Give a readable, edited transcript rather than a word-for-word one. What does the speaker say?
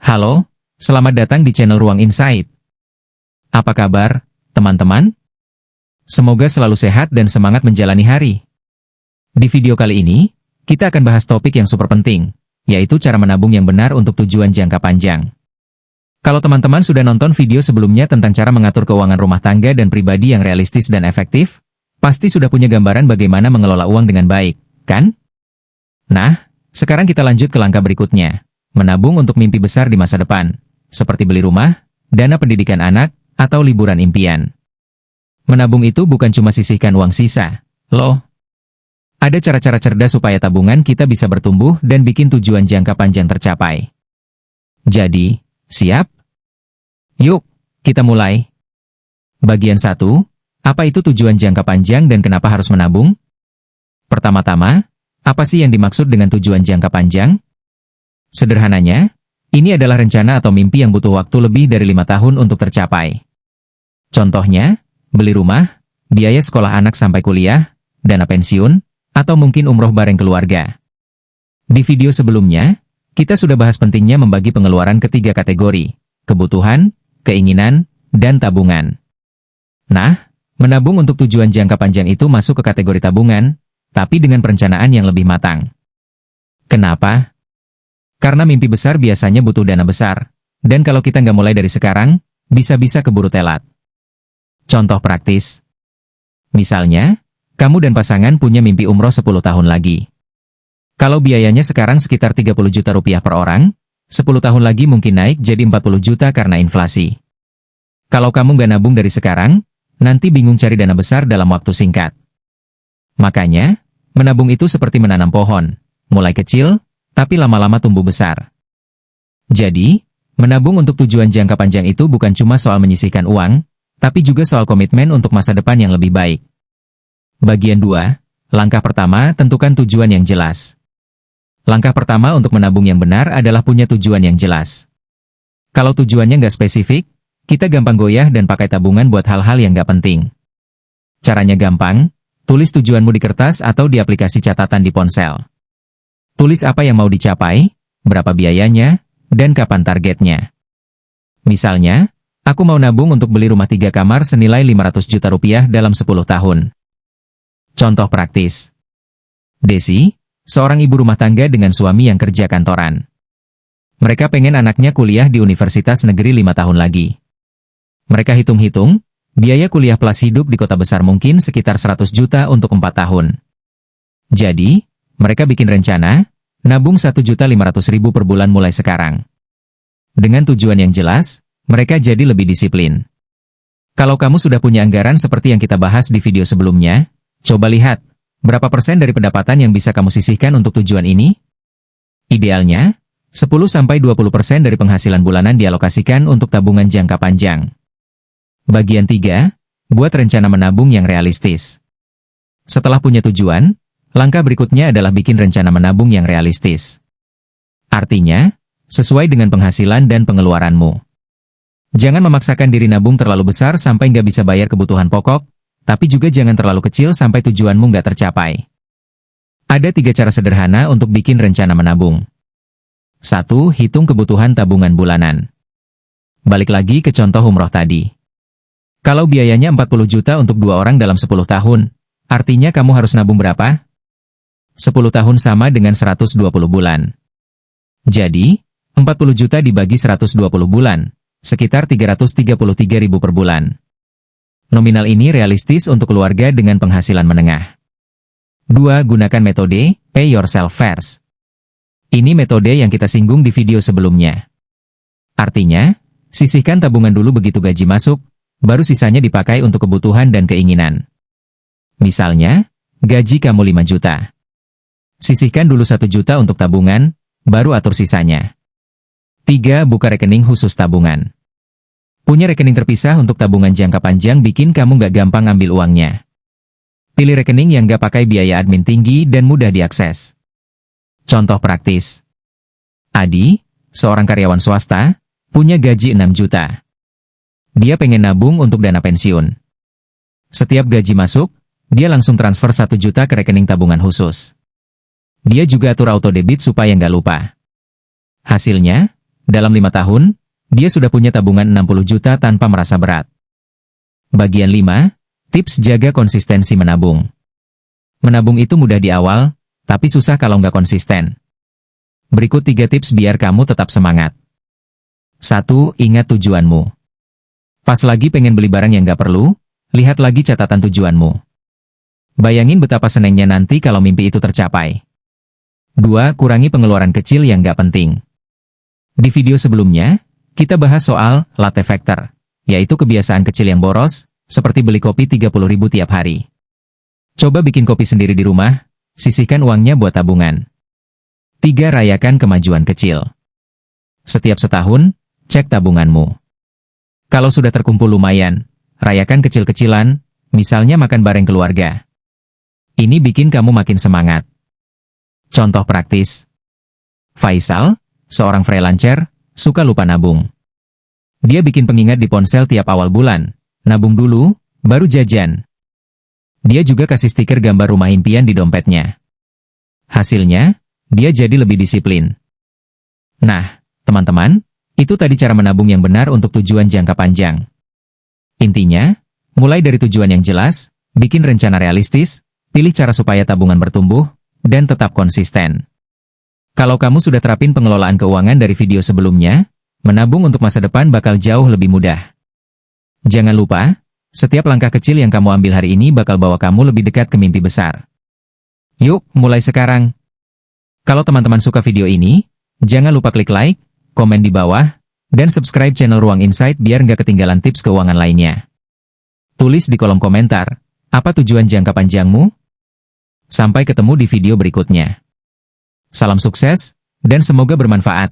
Halo, selamat datang di channel Ruang Insight. Apa kabar, teman-teman? Semoga selalu sehat dan semangat menjalani hari. Di video kali ini, kita akan bahas topik yang super penting, yaitu cara menabung yang benar untuk tujuan jangka panjang. Kalau teman-teman sudah nonton video sebelumnya tentang cara mengatur keuangan rumah tangga dan pribadi yang realistis dan efektif, pasti sudah punya gambaran bagaimana mengelola uang dengan baik, kan? Nah, sekarang kita lanjut ke langkah berikutnya. Menabung untuk mimpi besar di masa depan, seperti beli rumah, dana pendidikan anak, atau liburan impian. Menabung itu bukan cuma sisihkan uang sisa, loh. Ada cara-cara cerdas supaya tabungan kita bisa bertumbuh dan bikin tujuan jangka panjang tercapai. Jadi, siap? Yuk, kita mulai. Bagian 1, apa itu tujuan jangka panjang dan kenapa harus menabung? Pertama-tama, apa sih yang dimaksud dengan tujuan jangka panjang? Sederhananya, ini adalah rencana atau mimpi yang butuh waktu lebih dari 5 tahun untuk tercapai. Contohnya, beli rumah, biaya sekolah anak sampai kuliah, dana pensiun, atau mungkin umroh bareng keluarga. Di video sebelumnya, kita sudah bahas pentingnya membagi pengeluaran ke 3 kategori, kebutuhan, keinginan, dan tabungan. Nah, menabung untuk tujuan jangka panjang itu masuk ke kategori tabungan, tapi dengan perencanaan yang lebih matang. Kenapa? Karena mimpi besar biasanya butuh dana besar, dan kalau kita nggak mulai dari sekarang, bisa-bisa keburu telat. Contoh praktis. Misalnya, kamu dan pasangan punya mimpi umroh 10 tahun lagi. Kalau biayanya sekarang sekitar 30 juta rupiah per orang, 10 tahun lagi mungkin naik jadi 40 juta karena inflasi. Kalau kamu nggak nabung dari sekarang, nanti bingung cari dana besar dalam waktu singkat. Makanya, menabung itu seperti menanam pohon, mulai kecil, tapi lama-lama tumbuh besar. Jadi, menabung untuk tujuan jangka panjang itu bukan cuma soal menyisihkan uang, tapi juga soal komitmen untuk masa depan yang lebih baik. Bagian 2, langkah pertama, tentukan tujuan yang jelas. Langkah pertama untuk menabung yang benar adalah punya tujuan yang jelas. Kalau tujuannya nggak spesifik, kita gampang goyah dan pakai tabungan buat hal-hal yang nggak penting. Caranya gampang, tulis tujuanmu di kertas atau di aplikasi catatan di ponsel. Tulis apa yang mau dicapai, berapa biayanya, dan kapan targetnya. Misalnya, aku mau nabung untuk beli rumah 3 kamar senilai 500 juta rupiah dalam 10 tahun. Contoh praktis. Desi, seorang ibu rumah tangga dengan suami yang kerja kantoran. Mereka pengen anaknya kuliah di universitas negeri 5 tahun lagi. Mereka hitung-hitung, biaya kuliah plus hidup di kota besar mungkin sekitar 100 juta untuk 4 tahun. Jadi, mereka bikin rencana, nabung 1.500.000 per bulan mulai sekarang. Dengan tujuan yang jelas, mereka jadi lebih disiplin. Kalau kamu sudah punya anggaran seperti yang kita bahas di video sebelumnya, coba lihat, berapa persen dari pendapatan yang bisa kamu sisihkan untuk tujuan ini? Idealnya, 10-20% dari penghasilan bulanan dialokasikan untuk tabungan jangka panjang. Bagian 3, buat rencana menabung yang realistis. Setelah punya tujuan, langkah berikutnya adalah bikin rencana menabung yang realistis. Artinya, sesuai dengan penghasilan dan pengeluaranmu. Jangan memaksakan diri nabung terlalu besar sampai nggak bisa bayar kebutuhan pokok, tapi juga jangan terlalu kecil sampai tujuanmu nggak tercapai. Ada 3 cara sederhana untuk bikin rencana menabung. 1. Hitung kebutuhan tabungan bulanan. Balik lagi ke contoh umroh tadi. Kalau biayanya 40 juta untuk 2 orang dalam 10 tahun, artinya kamu harus nabung berapa? 10 tahun sama dengan 120 bulan. Jadi, 40 juta dibagi 120 bulan, sekitar 333.000 per bulan. Nominal ini realistis untuk keluarga dengan penghasilan menengah. 2. Gunakan metode Pay Yourself First. Ini metode yang kita singgung di video sebelumnya. Artinya, sisihkan tabungan dulu begitu gaji masuk, baru sisanya dipakai untuk kebutuhan dan keinginan. Misalnya, gaji kamu 5 juta. Sisihkan dulu 1 juta untuk tabungan, baru atur sisanya. 3. Buka rekening khusus tabungan. Punya rekening terpisah untuk tabungan jangka panjang bikin kamu nggak gampang ambil uangnya. Pilih rekening yang nggak pakai biaya admin tinggi dan mudah diakses. Contoh praktis. Adi, seorang karyawan swasta, punya gaji 6 juta. Dia pengen nabung untuk dana pensiun. Setiap gaji masuk, dia langsung transfer 1 juta ke rekening tabungan khusus. Dia juga atur auto debit supaya nggak lupa. Hasilnya, Dalam 5 tahun, dia sudah punya tabungan 60 juta tanpa merasa berat. Bagian 5, tips jaga konsistensi menabung. Menabung itu mudah di awal, tapi susah kalau nggak konsisten. Berikut 3 tips biar kamu tetap semangat. 1. Ingat tujuanmu. Pas lagi pengen beli barang yang nggak perlu, lihat lagi catatan tujuanmu. Bayangin betapa senengnya nanti kalau mimpi itu tercapai. 2. Kurangi pengeluaran kecil yang nggak penting. Di video sebelumnya, kita bahas soal latte factor, yaitu kebiasaan kecil yang boros, seperti beli kopi 30.000 tiap hari. Coba bikin kopi sendiri di rumah, sisihkan uangnya buat tabungan. 3. Rayakan kemajuan kecil. Setiap setahun, cek tabunganmu. Kalau sudah terkumpul lumayan, rayakan kecil-kecilan, misalnya makan bareng keluarga. Ini bikin kamu makin semangat. Contoh praktis. Faisal, seorang freelancer, suka lupa nabung. Dia bikin pengingat di ponsel tiap awal bulan, nabung dulu, baru jajan. Dia juga kasih stiker gambar rumah impian di dompetnya. Hasilnya, dia jadi lebih disiplin. Nah, teman-teman, itu tadi cara menabung yang benar untuk tujuan jangka panjang. Intinya, mulai dari tujuan yang jelas, bikin rencana realistis, pilih cara supaya tabungan bertumbuh, dan tetap konsisten. Kalau kamu sudah terapin pengelolaan keuangan dari video sebelumnya, menabung untuk masa depan bakal jauh lebih mudah. Jangan lupa, setiap langkah kecil yang kamu ambil hari ini bakal bawa kamu lebih dekat ke mimpi besar. Yuk, mulai sekarang. Kalau teman-teman suka video ini, jangan lupa klik like, komen di bawah, dan subscribe channel Ruang Insight biar nggak ketinggalan tips keuangan lainnya. Tulis di kolom komentar, apa tujuan jangka panjangmu? Sampai ketemu di video berikutnya. Salam sukses, dan semoga bermanfaat.